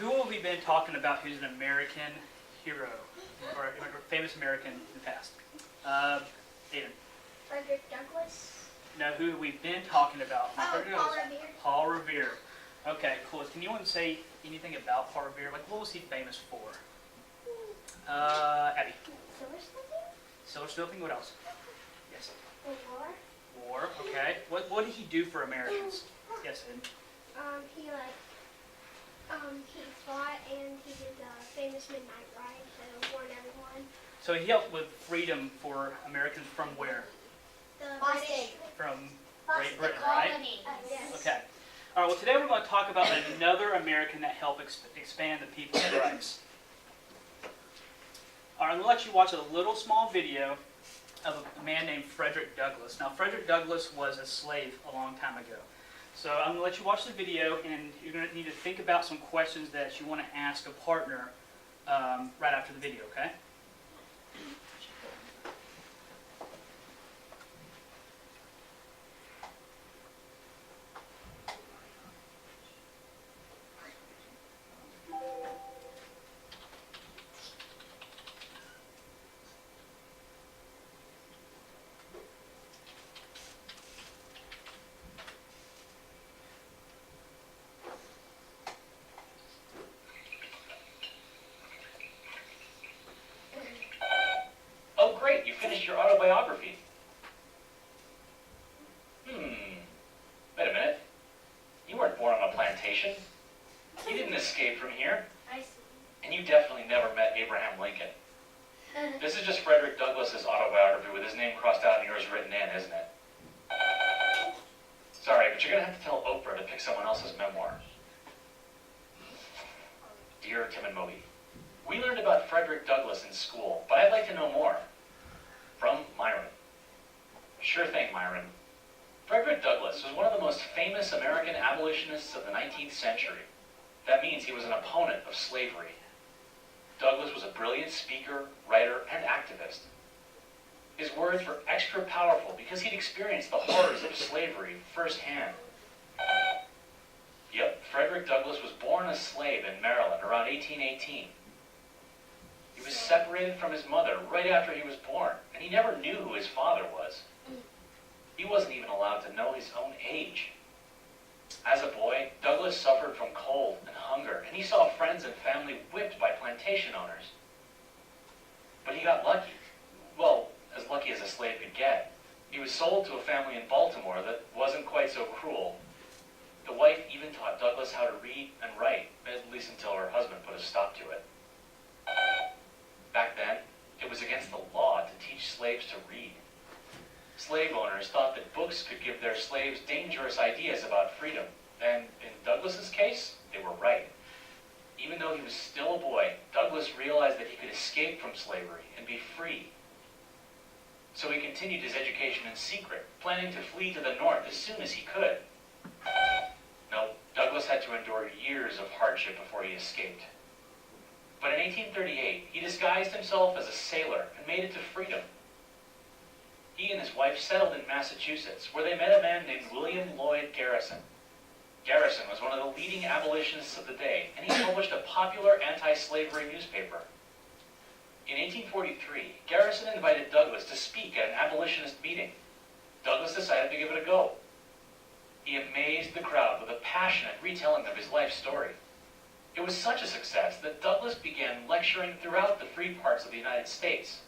who have we been talking about who's an American hero or a famous American in the past? Aiden. Frederick Douglass. No, who we've been talking about? Oh, Paul Revere. Paul Revere. Okay, cool. Can anyone say anything about Paul Revere? Like, what was he famous for? Abby. Silversmithing? What else? Yes. The war. War. Okay. What did he do for Americans? Yes, Ed. He fought and he did the famous midnight ride to warn everyone. So he helped with freedom for Americans from where? The British. From Great Britain, right? Yes. Okay. All right. Well, today we're going to talk about another American that helped expand the people's rights. All right, I'm going to let you watch a little small video of a man named Frederick Douglass. Now, Frederick Douglass was a slave a long time ago. So I'm going to let you watch the video, and you're going to need to think about some questions that you want to ask a partner right after the video, okay? Oh, great, you finished your autobiography. Wait a minute. You weren't born on a plantation. You didn't escape from here. I see. And you definitely never met Abraham Lincoln. This is just Frederick Douglass's autobiography with his name crossed out and yours written in, isn't it? Sorry, but you're going to have to tell Oprah to pick someone else's memoir. Dear Tim and Moby, we learned about Frederick Douglass in school, but I'd like to know more. From Myron. Sure thing, Myron. Frederick Douglass was one of the most famous American abolitionists of the 19th century. That means he was an opponent of slavery. Douglass was a brilliant speaker, writer, and activist. His words were extra powerful because he'd experienced the horrors of slavery firsthand. Yep, Frederick Douglass was born a slave in Maryland around 1818. He was separated from his mother right after he was born, and he never knew who his father was. He wasn't even allowed to know his own age. As a boy, Douglass suffered from cold and hunger, and he saw friends and family whipped by plantation owners. But he got lucky. Well, as lucky as a slave could get. He was sold to a family in Baltimore that wasn't quite so cruel. The wife even taught Douglass how to read and write, at least until her husband put a stop to it. Back then, it was against the law to teach slaves to read. Slave owners thought that books could give their slaves dangerous ideas about freedom, and in Douglass's case, they were right. Even though he was still a boy, Douglass realized that he could escape from slavery and be free. So he continued his education in secret, planning to flee to the north as soon as he could. No, Douglass had to endure years of hardship before he escaped. But in 1838, he disguised himself as a sailor and made it to freedom. He and his wife settled in Massachusetts, where they met a man named William Lloyd Garrison. Garrison was one of the leading abolitionists of the day, and he published a popular anti-slavery newspaper. In 1843, Garrison invited Douglass to speak at an abolitionist meeting. Douglass decided to give it a go. He amazed the crowd with a passionate retelling of his life story. It was such a success that Douglass began lecturing throughout the free parts of the United States.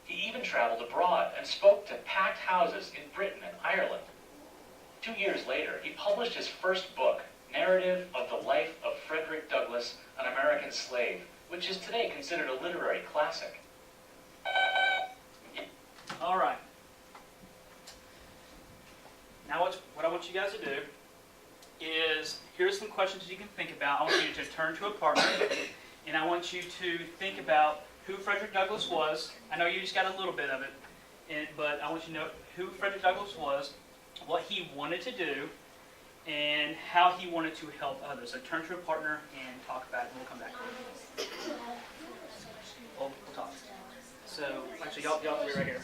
He even traveled abroad and spoke to packed houses in Britain and Ireland. 2 years later, he published his first book, Narrative of the Life of Frederick Douglass, an American Slave, which is today considered a literary classic. All right. Now what I want you guys to do is, here's some questions you can think about. I want you to turn to a partner, and I want you to think about who Frederick Douglass was. I know you just got a little bit of it, but I want you to know who Frederick Douglass was, what he wanted to do, and how he wanted to help others. So turn to a partner and talk about it, and we'll come back. We'll talk. So, actually, y'all be right here.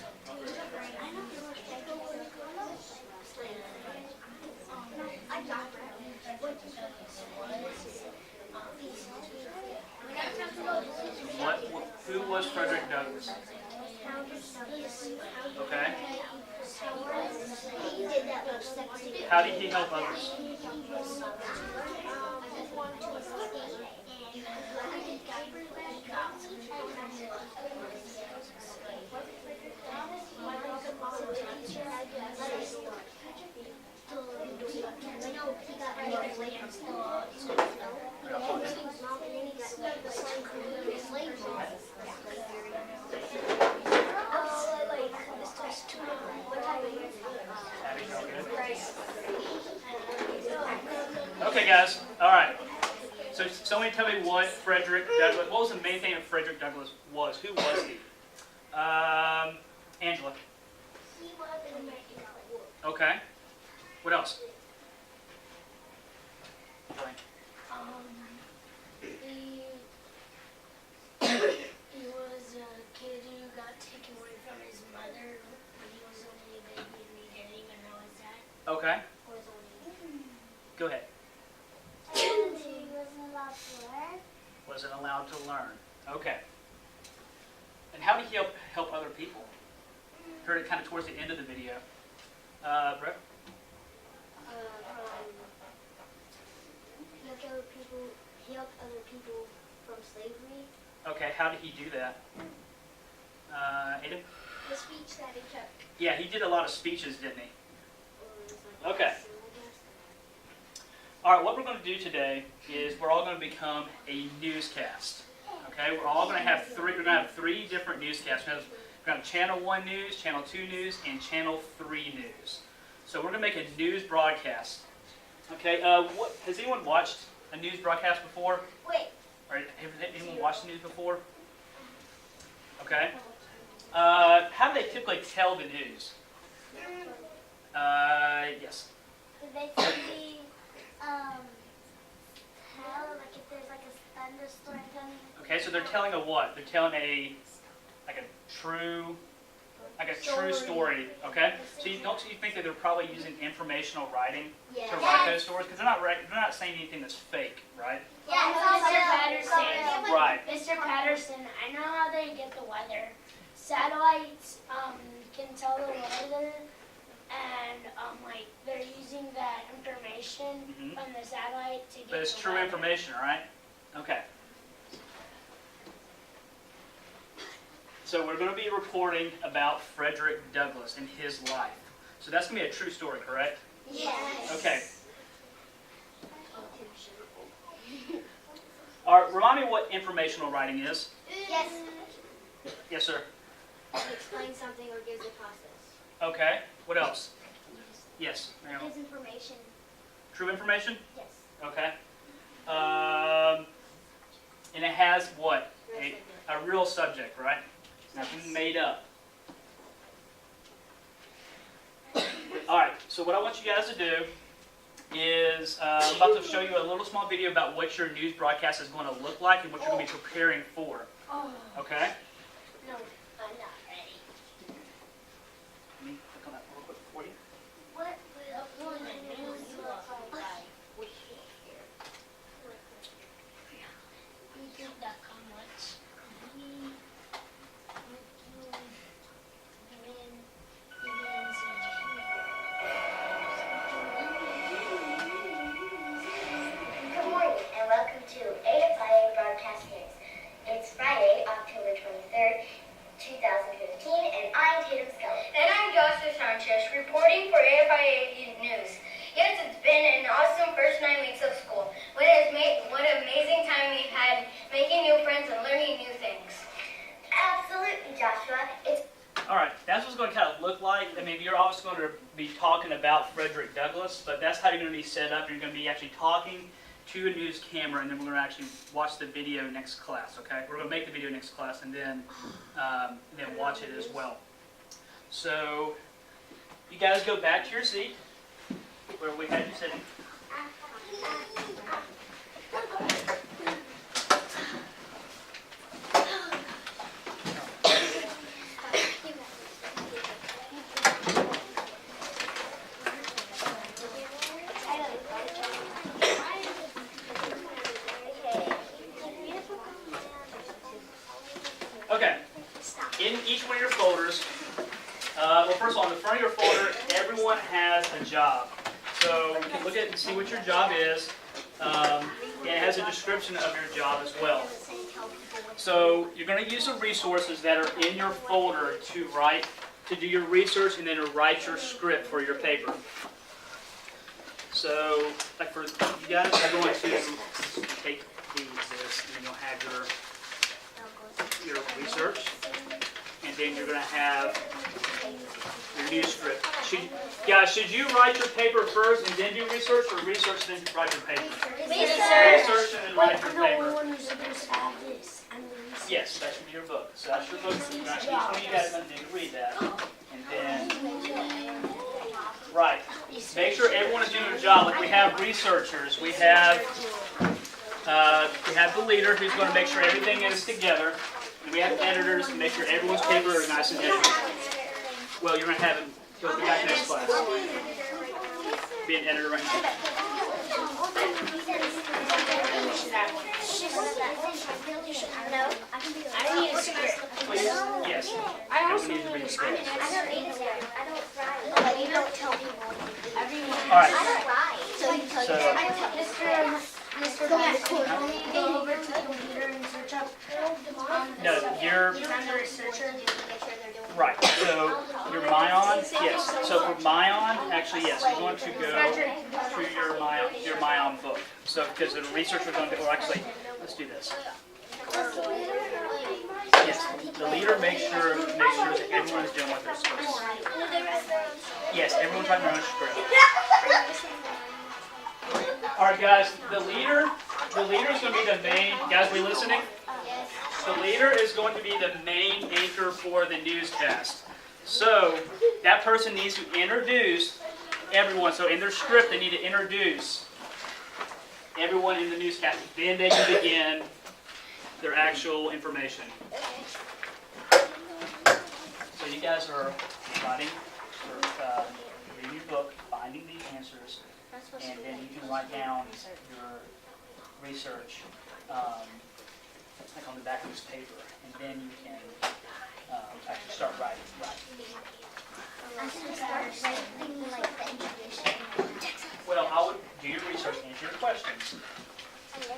I got that. Who was Frederick Douglass? Okay. How did he help others? Okay, guys. All right. So somebody tell me what Frederick Douglass. What was the main thing that Frederick Douglass was? Who was he? Angela. He was an American War. Okay. What else? Blank. He was a kid who got taken away from his mother when he was only a baby and he didn't even know his dad Okay. was only. Go ahead. And he wasn't allowed to learn. Wasn't allowed to learn. Okay. And how did he help other people? Heard it kind of towards the end of the video. Brett? He helped other people from slavery. Okay, how did he do that? Aiden? The speech that he took. Yeah, he did a lot of speeches, didn't he? Okay. All right, what we're going to do today is we're all going to become a newscast. Okay, we're all going to have three. We're going to have three different newscasts. We're going to have Channel 1 News, Channel 2 News, and Channel 3 News. So we're going to make a news broadcast. Okay, has anyone watched a news broadcast before? Wait. Or has anyone watched the news before? Okay. How do they typically tell the news? Yes. They typically tell like if there's like a thunderstorm coming. Okay, so they're telling a what? They're telling a true story. Okay. So don't you think that they're probably using informational writing to write those stories? Because they're not saying anything that's fake, right? Yeah, Mr. Patterson. Right. Mr. Patterson, I know how they get the weather. Satellites can tell the weather, and like they're using that information Mhm. from the satellite to get. But it's the true weather. information, right? Okay. So we're going to be reporting about Frederick Douglass and his life. So that's going to be a true story, correct? Yes. Okay. All right, remind me what informational writing is. Yes. Yes, sir. It explains something or gives a process. Okay. What else? Yes, ma'am. Gives information. True information? Yes. Okay. And it has what? A real subject, right? Nothing made up. All right, so what I want you guys to do is I'm about to show you a little small video about what your news broadcast is going to look like and what you're going to be preparing for. Oh, Okay? no, I'm not ready. Let me click on that real quick for you. What will the news look like? YouTube.com, what's me, Good morning and welcome to AFIA Broadcast News. It's Friday, October 23rd, 2015, and I'm Tatum Skelly. And I'm Joshua Sanchez, reporting for AFIA News. Yes, it's been an awesome first 9 weeks of school. What an amazing time we've had making new friends and learning new things. Absolutely, Joshua. It's All right, that's what it's going to kind of look like. I mean, you're always going to be talking about Frederick Douglass, but that's how you're going to be set up. You're going to be actually talking to a news camera, and then we're going to actually watch the video next class, okay? We're going to make the video next class and then watch it as well. So, you guys go back to your seat where we had you sitting. in each one of your folders, well, first of all, on the front of your folder, everyone has a job. So you can look at it and see what your job is. And it has a description of your job as well. So you're going to use the resources that are in your folder to do your research and then to write your script for your paper. So, like for you guys, are going to take this, and then you'll have your research, and then you're going to have your news script. Should you write your paper first and then do research, or research then write your paper? Research and then write your paper. One who's supposed to have this. Yes, that should be your book. So that's your book. Each one of you guys are going to read that, and then right. Make sure everyone is doing their job. Like we have researchers, we have the leader who's going to make sure everything is together, and we have editors to make sure everyone's paper is nice and edited. Well, you're going to have him go back next class. Be an editor right now. I need a script. Please, yes. I also need to read the script. I don't need a script. I don't write. But you don't tell people. All right. I don't write. So you tell So- Mr. Can go over to the computer and search up No, you're I'm the researcher. right. So your Myon, yes. So for Myon, actually, yes, you're going to go to your Myon book. So because the researcher's going to, or actually, let's do this. Yes, the leader makes sure that everyone is doing what they're supposed to. Yes, everyone's writing their own script. All right, guys. The leader is going to be the main. Guys, are we listening? The leader is going to be the main anchor for the newscast. So that person needs to introduce everyone. So in their script, they need to introduce everyone in the newscast. Then they can begin their actual information. So you guys are writing, or reading your book, finding the answers, and then you can write down your research, like on the back of this paper, and then you can actually start writing. Well, I would do your research, answer your questions.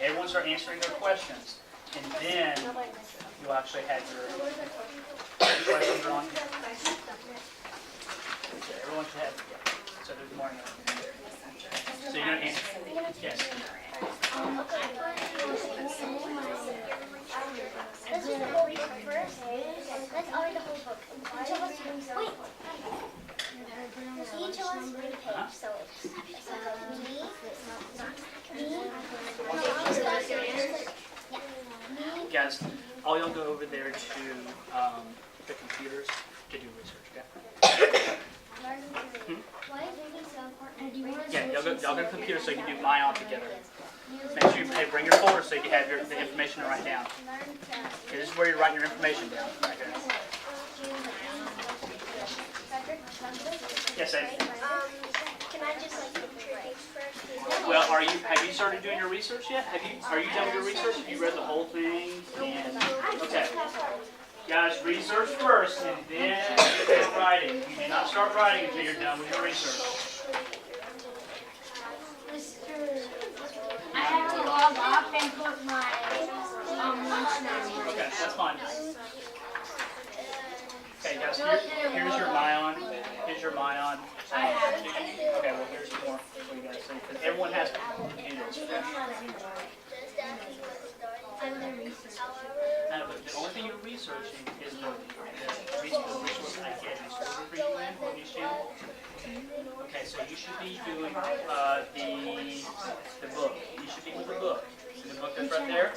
Everyone start answering their questions, and then you'll actually have your questions are on here. So everyone should have, so there's more in there. So you're going to answer. Yes. Let's do the whole book first. Let's read the whole book. Each of us read the book. Each of us read a page. So me. Guys, all y'all go over there to the computers to do research, okay? Why is reading so important? Yeah, y'all go to the computer so you can do Myon together. Make sure you bring your folder so you have the information to write down. Okay, this is where you're writing your information down. Right there. Yes, Amy? Can I just like look through things first? Well, have you started doing your research yet? Are you done with your research? Have you read the whole thing? Okay. Guys, research first and then start writing. You do not start writing until you're done with your research. I have to log off and put my lunch number. Okay, that's fine. Okay, guys, here's your Myon. Here's your Myon. I have it. Okay, well, here's more for you guys. Because everyone has to do this. Now, but the only thing you're researching is the resource I gave you. So over for you, Lynn, on each channel. Okay, so you should be doing the book. You should be with the book. See the book that's right there?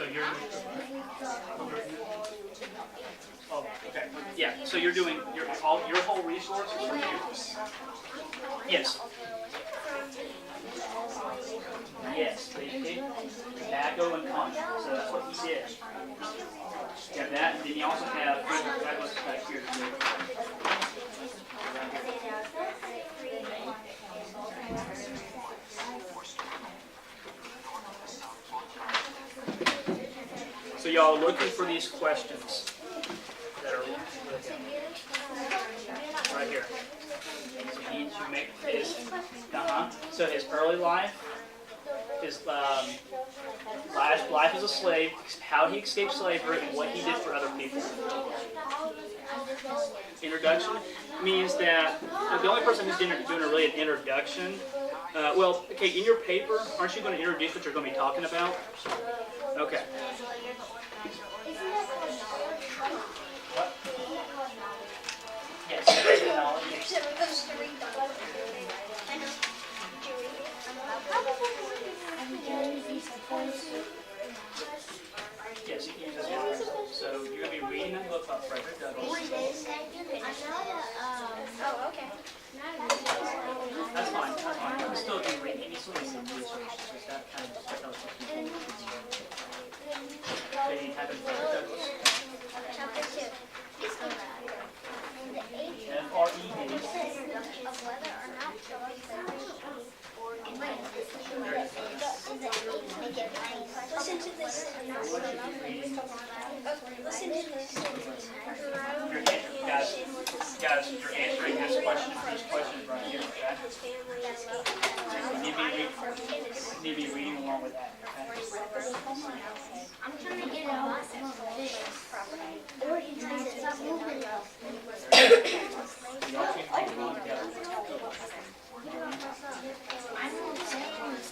So you're. Oh, okay. Yeah. So you're doing your whole resource. Yes. Yes. Tobacco and condom. So that's what he did. You have that, and then you also have that was back here. So y'all are looking for these questions that are right here. So you need to make his, So his early life, his life as a slave, how he escaped slavery, and what he did for other people. Introduction means that the only person who's doing really an introduction. Well, okay, in your paper, aren't you going to introduce what you're going to be talking about? Okay. What? Yes. Yes, you can use this one. So you're going to be reading a book about Frederick Douglass. Oh, okay. That's fine. That's fine. You still can read. You still need some research. Because that kind of tells what people. Okay, you type in Frederick Douglass. Chapter 2. F-R-E-D. Of whether or not listen to this. Listen to this. Guys, you're answering this question and this question right here, okay? You need to be reading along with that, okay? I'm trying to get it off this property. Or he tries to stop moving. Y'all keep reading along together. I'm not saying this.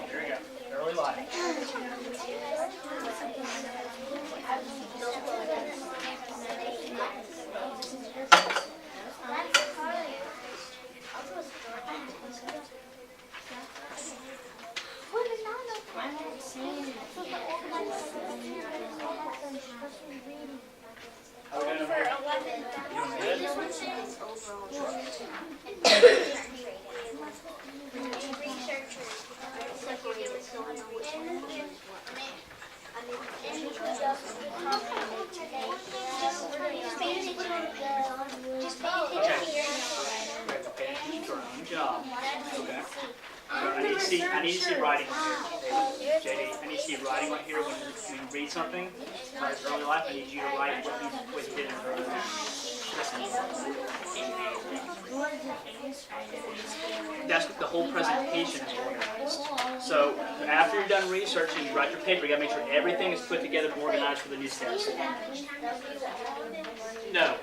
Here we go. Early life. I'm not saying How are we doing over here? Doing good? Okay, keep your own job. Okay. I need to see writing here. JD, I need to see writing right here when you read something about his early life. I need you to write what he did in his early life. That's what the whole presentation is organized. So after you're done researching, you write your paper. You gotta make sure everything is put together and organized for the newscast. No,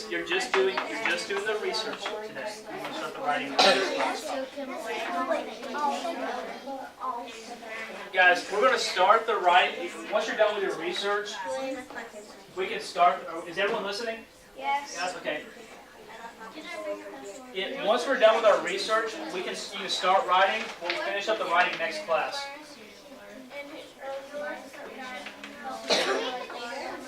you're just doing the research today. You want to start the writing. Guys, we're going to start the writing. Once you're done with your research, we can start. Is everyone listening? Yes. Yes. Okay. Once we're done with our research, you can start writing. We'll finish up the writing next class.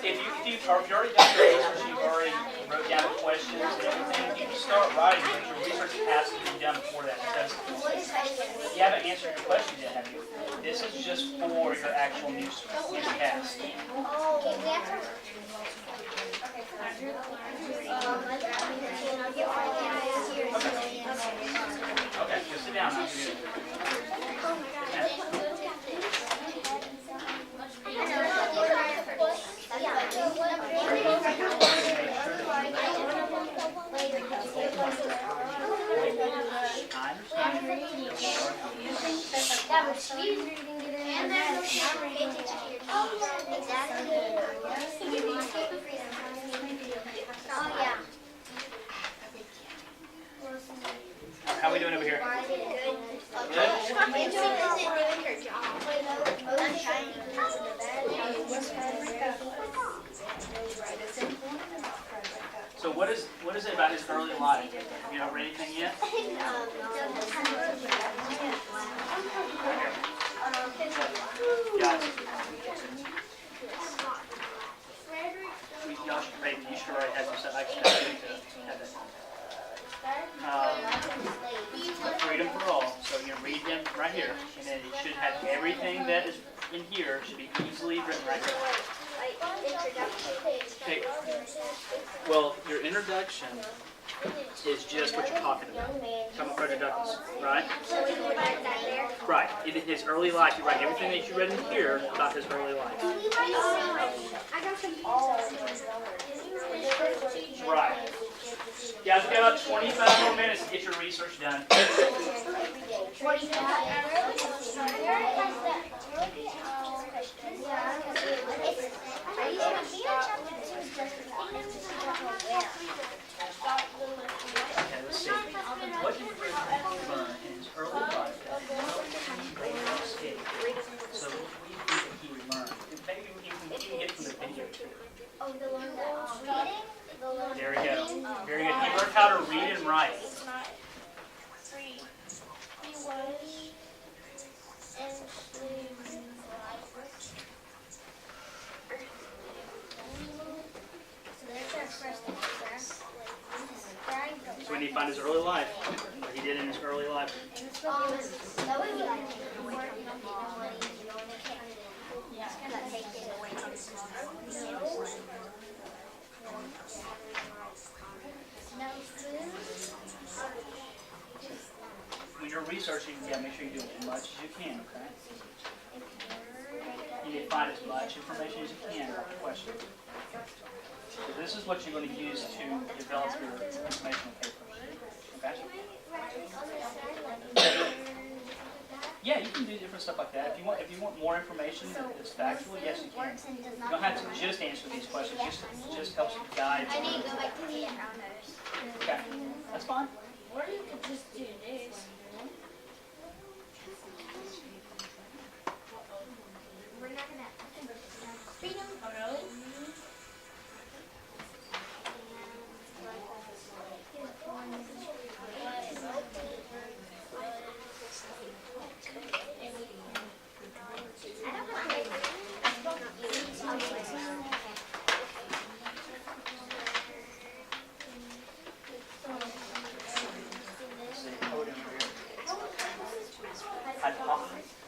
If you've already done your research, you've already wrote down the questions and everything, you can start writing, but your research has to be done before that because you haven't answered your questions yet, have you? This is just for your actual newscast. Okay, just sit down. How are we doing over here? Good? So what is it about his early life? Have you not read anything yet? Guys, y'all should, maybe you should already have some stuff. I expect you to have that. Freedom for all. So you read him right here, and then it should have everything that is in here should be easily written right here. Okay. Well, your introduction is just what you're talking about. Talking about Frederick Douglass, right? Right. In his early life, you write everything that you read in here about his early life. Right. Guys, we got about 25 more minutes to get your research done. Okay, let's see. What did Frederick learn in his early life that helped him escape? So what do you think that he learned? Maybe you can get from the video too. There we go. Very good. He learned how to read and write. So we need to find his early life. What he did in his early life. When you're researching, make sure you do as much as you can, okay? You need to find as much information as you can about the question. So this is what you're going to use to develop your informational papers. Okay? Yeah, you can do different stuff like that. If you want more information that's factual, yes, you can. You don't have to just answer these questions. Just helps you guide. I need to go back to the Okay, that's fine. Or you could just do this. We're not gonna. Freedom. Oh, really?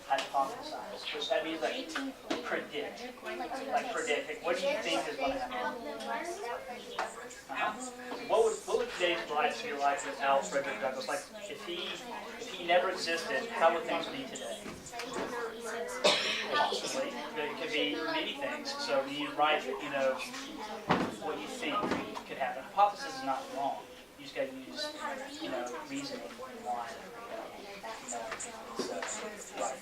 Hypothesize, which that means like predict. Like predict. What do you think is going to happen? What would today's life be like without Frederick Douglass? Like if he never existed, how would things be today? Possibly. It could be many things. So you write, what you think could happen. Hypothesis is not wrong. You just got to use, reasoning and why. So, right.